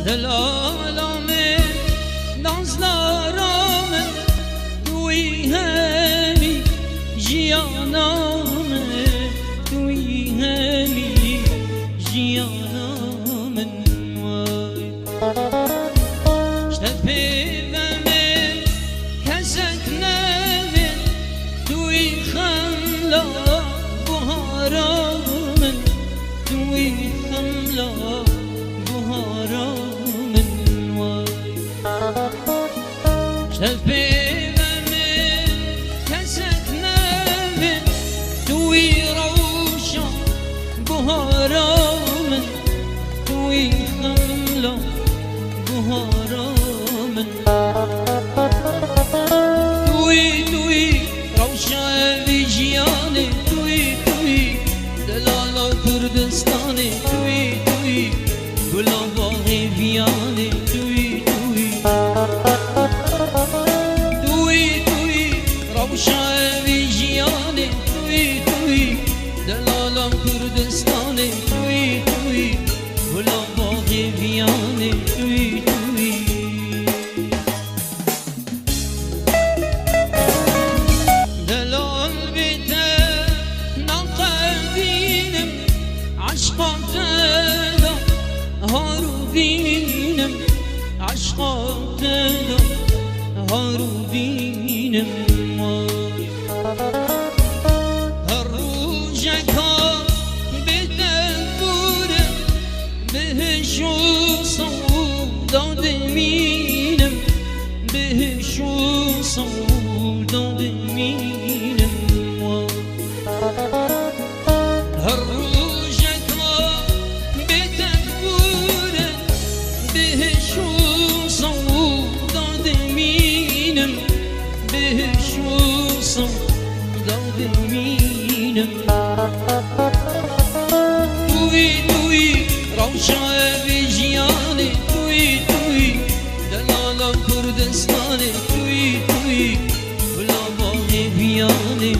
دلالامه نازلارامه توی همی جیانامه توی همی جیانامه شتفیدمه کزک نوه توی خملا بهارامه توی خملا بهارامه شتفیدمه کزک نوه توی روشن بهارامه توی خملا بهارامه توی روشن ویجیانه توی دلالا کردستانه توی گلاباغ ویانه توی روشن ویجیانه توی دلالا کردستانه توی گلاباغ ویانه توی دلال بیته نقدینم عشقاتنا هارودینم عشقاتنا هارودینم هر روزکا بدنبورم بهشو سوداد مینم بهشو سوداد مینم هر روزکا بدنبورم بهشو سوداد مینم بهشو سوداد مینم توی روشن ویجیانه توی دلالا کردستانه توی گلاباغ ویانه